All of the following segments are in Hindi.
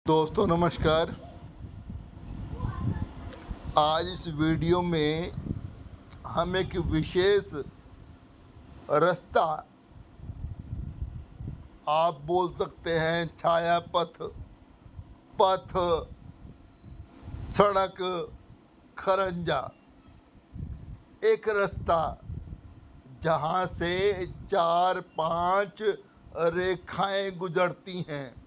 दोस्तों नमस्कार। आज इस वीडियो में हम एक विशेष रास्ता, आप बोल सकते हैं छाया पथ, पथ, सड़क, खरंजा, एक रास्ता जहां से 4-5 रेखाएं गुजरती हैं,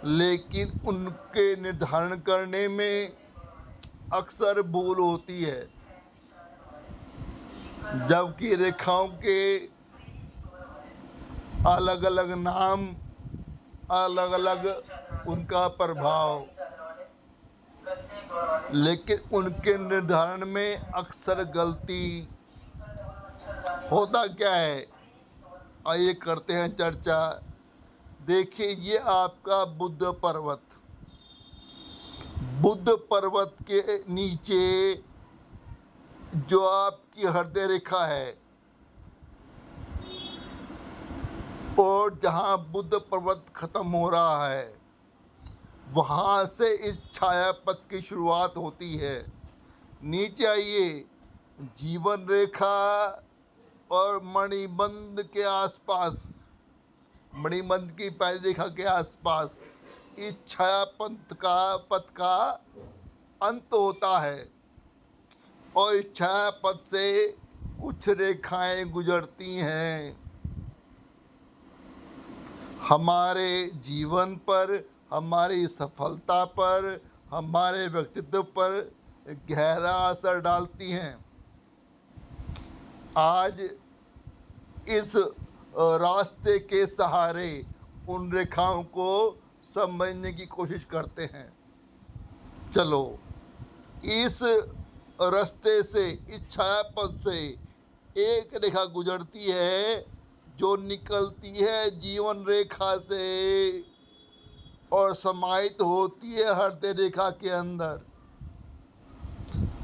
लेकिन उनके निर्धारण करने में अक्सर भूल होती है, जबकि रेखाओं के अलग अलग नाम, अलग अलग उनका प्रभाव, लेकिन उनके निर्धारण में अक्सर गलती। होता क्या है, आइए करते हैं चर्चा। देखिए, ये आपका बुद्ध पर्वत, बुद्ध पर्वत के नीचे जो आपकी हृदय रेखा है, और जहाँ बुद्ध पर्वत खत्म हो रहा है, वहाँ से इस छाया पथ की शुरुआत होती है। नीचे आइए, जीवन रेखा और मणिबंध के आसपास, मणिबंध की पहली रेखा के आसपास इस छाया पथ का अंत होता है, और इस छाया पथ से कुछ रेखाएं गुजरती हैं हमारे जीवन पर, हमारी सफलता पर, हमारे व्यक्तित्व पर गहरा असर डालती हैं। आज इस रास्ते के सहारे उन रेखाओं को समझने की कोशिश करते हैं। चलो, इस रास्ते से, इस छाया पथ से एक रेखा गुजरती है जो निकलती है जीवन रेखा से और समाहित होती है हृदय रेखा के अंदर।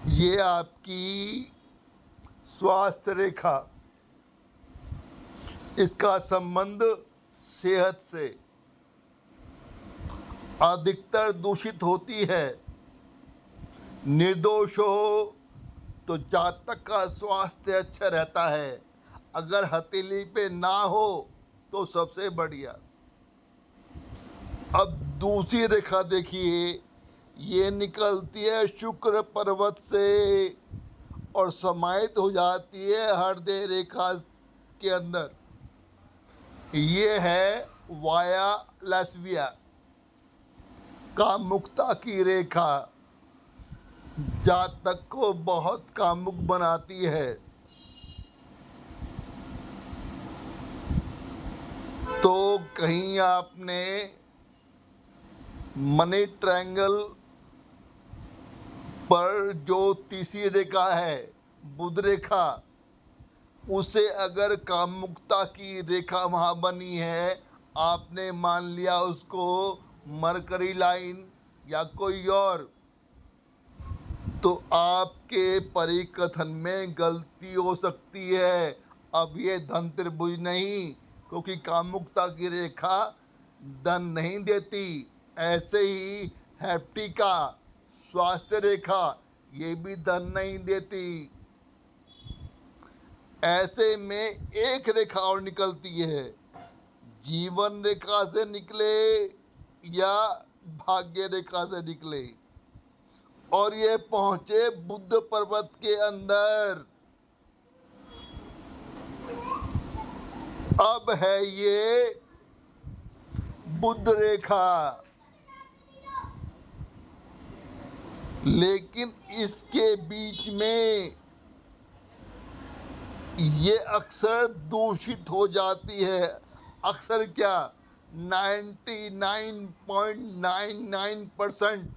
ये आपकी स्वास्थ्य रेखा, इसका संबंध सेहत से अधिकतर दूषित होती है। निर्दोष हो तो जातक का स्वास्थ्य अच्छा रहता है, अगर हथेली पे ना हो तो सबसे बढ़िया। अब दूसरी रेखा देखिए, ये निकलती है शुक्र पर्वत से और समाहित हो जाती है हृदय रेखा के अंदर। ये है वाया लैस्विया, कामुकता की रेखा, जातक को बहुत कामुक बनाती है। तो कहीं आपने मनी ट्रायंगल पर जो तीसरी रेखा है, बुध रेखा, उसे अगर कामुकता की रेखा वहाँ बनी है, आपने मान लिया उसको मरकरी लाइन या कोई और, तो आपके परिकथन में गलती हो सकती है। अब ये धन त्रिभुज नहीं, क्योंकि कामुकता की रेखा धन नहीं देती। ऐसे ही हैप्टिका, स्वास्थ्य रेखा, ये भी धन नहीं देती। ऐसे में एक रेखा और निकलती है, जीवन रेखा से निकले या भाग्य रेखा से निकले, और ये पहुंचे बुद्ध पर्वत के अंदर। अब है ये बुद्ध रेखा, लेकिन इसके बीच में ये अक्सर दूषित हो जाती है। अक्सर क्या, 99.99%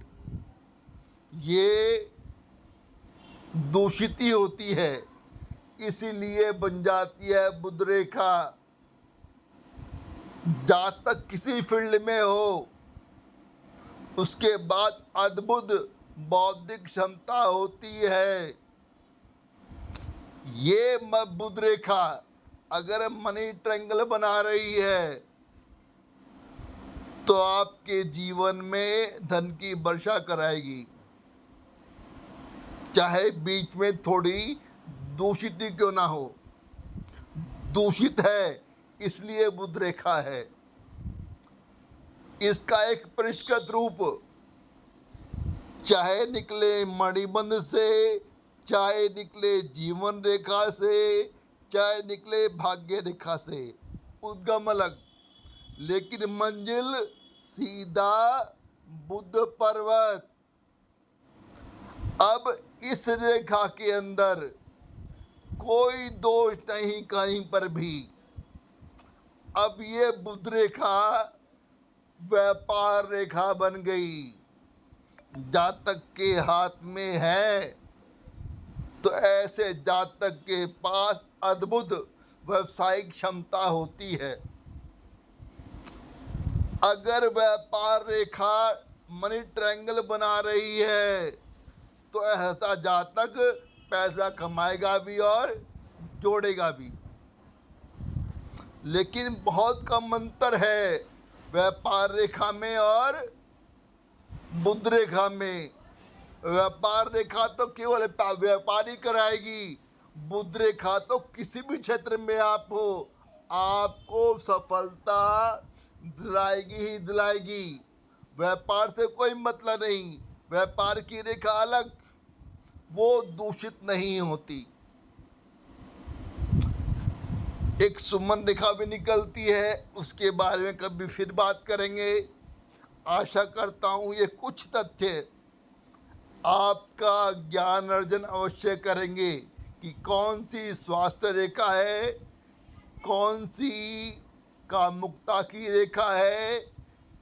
ये दूषित ही होती है, इसीलिए बन जाती है बुध रेखा। जातक किसी फील्ड में हो, उसके बाद अद्भुत बौद्धिक क्षमता होती है। ये बुध रेखा अगर मनी ट्रायंगल बना रही है, तो आपके जीवन में धन की वर्षा कराएगी, चाहे बीच में थोड़ी दूषित ही क्यों ना हो। दूषित है इसलिए बुध रेखा है। इसका एक परिष्कृत रूप चाहे निकले मणिबंध से, चाहे निकले जीवन रेखा से, चाहे निकले भाग्य रेखा से, उद्गम अलग लेकिन मंजिल सीधा बुध पर्वत। अब इस रेखा के अंदर कोई दोष नहीं कहीं पर भी। अब ये बुध रेखा व्यापार रेखा बन गई। जातक के हाथ में है तो ऐसे जातक के पास अद्भुत व्यवसायिक क्षमता होती है। अगर व्यापार रेखा मनी ट्रायंगल बना रही है तो ऐसा जातक पैसा कमाएगा भी और जोड़ेगा भी। लेकिन बहुत कम अंतर है व्यापार रेखा में और बुध रेखा में। व्यापार रेखा तो केवल व्यापारी कराएगी, बुध रेखा तो किसी भी क्षेत्र में आप हो आपको सफलता दिलाएगी ही दिलाएगी। व्यापार से कोई मतलब नहीं, व्यापार की रेखा अलग, वो दूषित नहीं होती। एक सुमन रेखा भी निकलती है, उसके बारे में कभी फिर बात करेंगे। आशा करता हूँ ये कुछ तथ्य आपका ज्ञान अर्जन अवश्य करेंगे कि कौन सी स्वास्थ्य रेखा है, कौन सी कामुकता की रेखा है,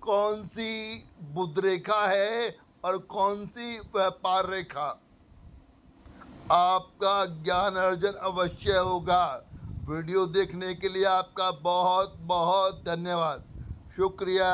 कौन सी बुध रेखा है और कौन सी व्यापार रेखा। आपका ज्ञान अर्जन अवश्य होगा। वीडियो देखने के लिए आपका बहुत बहुत धन्यवाद, शुक्रिया।